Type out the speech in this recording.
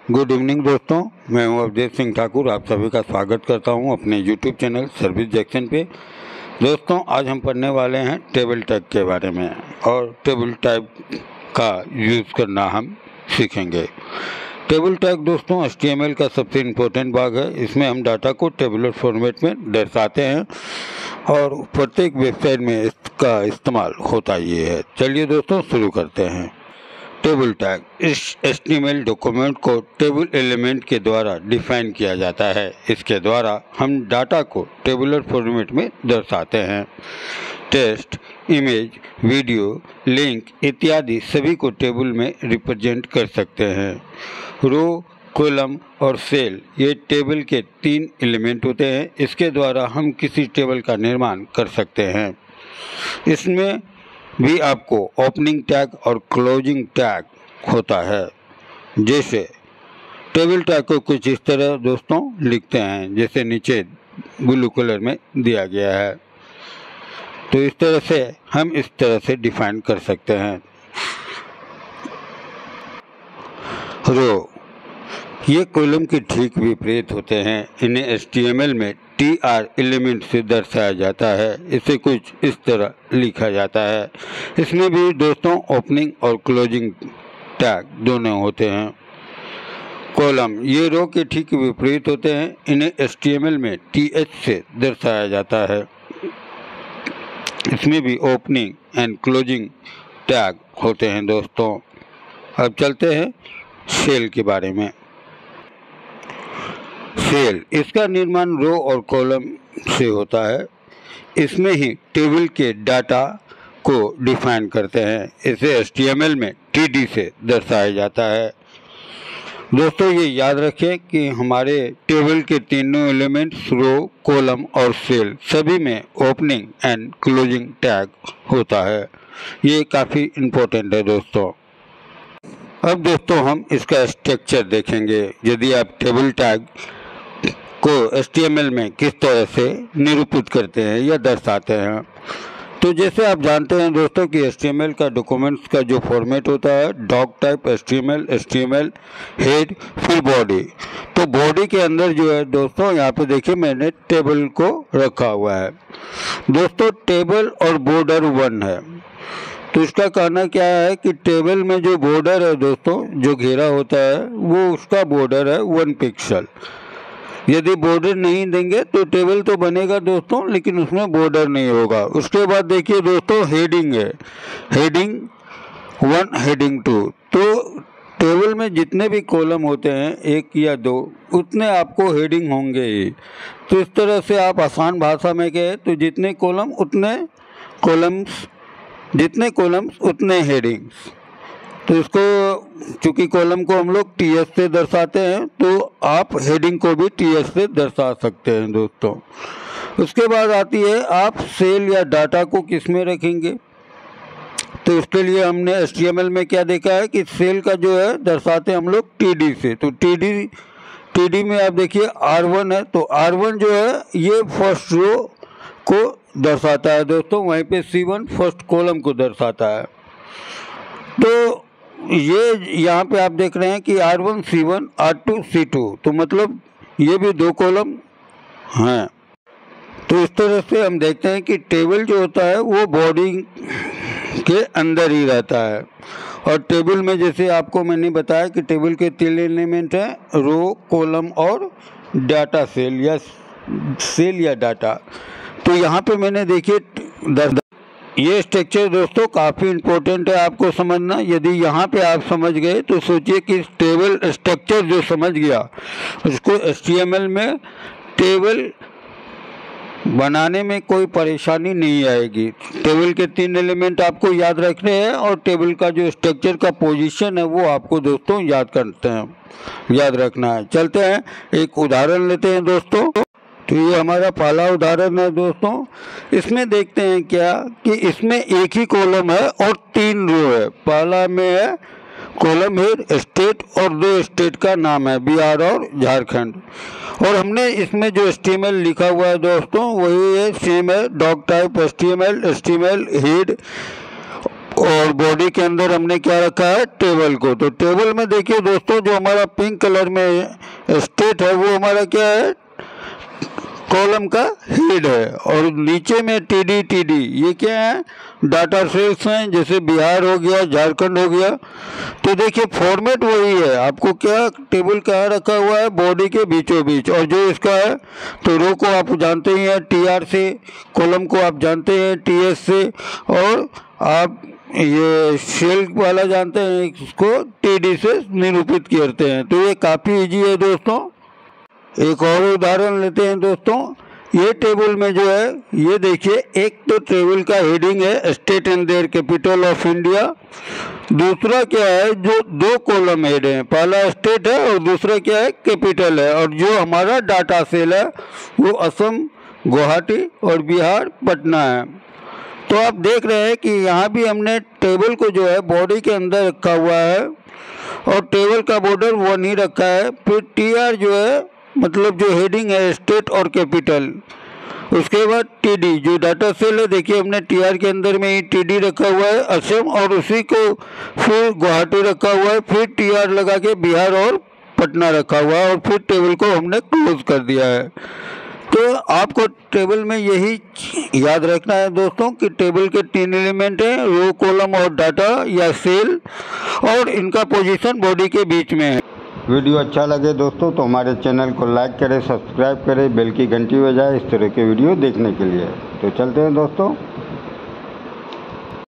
Good evening दोस्तों, मैं हूं अवधेश सिंह ठाकुर। आप सभी का स्वागत करता हूं अपने यूट्यूब चैनल सर्विस जंक्शन पे। दोस्तों, आज हम पढ़ने वाले हैं टेबल टैग के बारे में और टेबल टैग का यूज़ करना हम सीखेंगे। टेबल टैग दोस्तों HTML का सबसे इम्पोर्टेंट भाग है। इसमें हम डाटा को टेबुलर फॉर्मेट में दर्शाते हैं और प्रत्येक वेबसाइट में इसका इस्तेमाल होता ही है। चलिए दोस्तों शुरू करते हैं। टेबल टैग इस HTML डॉक्यूमेंट को टेबल एलिमेंट के द्वारा डिफाइन किया जाता है। इसके द्वारा हम डाटा को टेबुलर फॉर्मेट में दर्शाते हैं। टेक्स्ट, इमेज, वीडियो, लिंक इत्यादि सभी को टेबल में रिप्रेजेंट कर सकते हैं। रो, कॉलम और सेल ये टेबल के 3 एलिमेंट होते हैं। इसके द्वारा हम किसी टेबल का निर्माण कर सकते हैं। इसमें भी आपको ओपनिंग टैग और क्लोजिंग टैग होता है। जैसे टेबल टैग को कुछ इस तरह दोस्तों लिखते हैं, जैसे नीचे ब्लू कलर में दिया गया है। तो इस तरह से हम इस तरह से डिफाइन कर सकते हैं। रो ये कॉलम के ठीक विपरीत होते हैं। इन्हें HTML में TR एलिमेंट से दर्शाया जाता है। इसे कुछ इस तरह लिखा जाता है। इसमें भी दोस्तों ओपनिंग और क्लोजिंग टैग दोनों होते हैं। कॉलम ये रो के ठीक विपरीत होते हैं। इन्हें HTML में TH से दर्शाया जाता है। इसमें भी ओपनिंग एंड क्लोजिंग टैग होते हैं दोस्तों। अब चलते हैं सेल के बारे में। सेल इसका निर्माण रो और कॉलम से होता है। इसमें ही टेबल के डाटा को डिफाइन करते हैं। इसे HTML में TD से दर्शाया जाता है। दोस्तों ये याद रखें कि हमारे टेबल के तीनों एलिमेंट्स रो, कॉलम और सेल सभी में ओपनिंग एंड क्लोजिंग टैग होता है। ये काफ़ी इम्पोर्टेंट है दोस्तों। अब दोस्तों हम इसका स्ट्रक्चर देखेंगे। यदि आप टेबल टैग को HTML में किस तरह से निरूपित करते हैं या दर्शाते हैं, तो जैसे आप जानते हैं दोस्तों कि HTML का डॉक्यूमेंट्स का जो फॉर्मेट होता है डॉक टाइप HTML हेड फिर बॉडी। तो बॉडी के अंदर जो है दोस्तों यहाँ पे देखिए मैंने टेबल को रखा हुआ है। दोस्तों टेबल और बॉर्डर 1 है। तो इसका कहना क्या है कि टेबल में जो बॉर्डर है दोस्तों, जो घेरा होता है वो उसका बॉर्डर है 1 पिक्सल। यदि बॉर्डर नहीं देंगे तो टेबल तो बनेगा दोस्तों, लेकिन उसमें बॉर्डर नहीं होगा। उसके बाद देखिए दोस्तों हेडिंग है, हेडिंग 1 हेडिंग 2। तो टेबल में जितने भी कॉलम होते हैं 1 या 2 उतने आपको हेडिंग होंगे ही। तो इस तरह से आप आसान भाषा में कहें तो जितने कॉलम उतने कॉलम्स, जितने कॉलम्स उतने हेडिंग्स। तो इसको चूँकि कॉलम को हम लोग TH से दर्शाते हैं तो आप हेडिंग को भी TH से दर्शा सकते हैं दोस्तों। उसके बाद आती है आप सेल या डाटा को किस में रखेंगे। तो उसके लिए हमने HTML में क्या देखा है कि सेल का जो है दर्शाते हम लोग TD से। तो TD में आप देखिए R1 है। तो R1 जो है ये फर्स्ट रो को दर्शाता है दोस्तों, वहीं पे C1 फर्स्ट कॉलम को दर्शाता है। तो ये यहाँ पे आप देख रहे हैं कि R1 C1 R2 C2, तो मतलब ये भी 2 कॉलम हैं। तो इस तरह से हम देखते हैं कि टेबल जो होता है वो बॉडी के अंदर ही रहता है। और टेबल में जैसे आपको मैंने बताया कि टेबल के 3 एलिमेंट हैं, रो, कॉलम और डाटा सेल या डाटा। तो यहाँ पे मैंने देखिए ये स्ट्रक्चर दोस्तों काफ़ी इम्पोर्टेंट है आपको समझना। यदि यहाँ पे आप समझ गए तो सोचिए कि टेबल स्ट्रक्चर जो समझ गया उसको HTML में टेबल बनाने में कोई परेशानी नहीं आएगी। टेबल के 3 एलिमेंट आपको याद रखने हैं और टेबल का जो स्ट्रक्चर का पोजीशन है वो आपको दोस्तों याद रखना है। चलते हैं एक उदाहरण लेते हैं दोस्तों। तो ये हमारा पहला उदाहरण है दोस्तों। इसमें देखते हैं क्या कि इसमें एक ही कॉलम है और 3 रो है। पहला में है कॉलम हेड स्टेट और 2 स्टेट का नाम है बिहार और झारखंड। और हमने इसमें जो HTML लिखा हुआ है दोस्तों वही है, सेम है, डॉक टाइप HTML हेड और बॉडी के अंदर हमने क्या रखा है, टेबल को। तो टेबल में देखिए दोस्तों, जो हमारा पिंक कलर में स्टेट है वो हमारा क्या है, कॉलम का हेड है। और नीचे में टीडी ये क्या है, डाटा सेल्स हैं, जैसे बिहार हो गया, झारखंड हो गया। तो देखिए फॉर्मेट वही है, आपको क्या टेबल कहाँ रखा हुआ है, बॉडी के बीचों बीच। और जो इसका है तो रो को आप जानते ही हैं TR से, कॉलम को आप जानते हैं TS से, और आप ये सेल वाला जानते हैं, इसको TD से निरूपित करते हैं। तो ये काफ़ी इजी है दोस्तों। एक और उदाहरण लेते हैं दोस्तों। ये टेबल में जो है, ये देखिए, एक तो टेबल का हेडिंग है state and their capital of India. दूसरा क्या है, जो दो कॉलम हेड हैं, पहला स्टेट है और दूसरा क्या है, कैपिटल है। और जो हमारा डाटा सेल है वो असम, गुवाहाटी और बिहार, पटना है। तो आप देख रहे हैं कि यहाँ भी हमने टेबल को जो है बॉडी के अंदर रखा हुआ है और टेबल का बॉर्डर वो नहीं रखा है। फिर TR जो है, मतलब जो हेडिंग है स्टेट और कैपिटल। उसके बाद TD जो डाटा सेल है, देखिए हमने TR के अंदर में ही TD रखा हुआ है असम, और उसी को फिर गुवाहाटी रखा हुआ है, फिर TR लगा के बिहार और पटना रखा हुआ है, और फिर टेबल को हमने क्लोज कर दिया है। तो आपको टेबल में यही याद रखना है दोस्तों कि टेबल के 3 एलिमेंट हैं, रो, कॉलम और डाटा या सेल, और इनका पोजीशन बॉडी के बीच में है। वीडियो अच्छा लगे दोस्तों तो हमारे चैनल को लाइक करें, सब्सक्राइब करें, बेल की घंटी बजाएं इस तरह के वीडियो देखने के लिए। तो चलते हैं दोस्तों।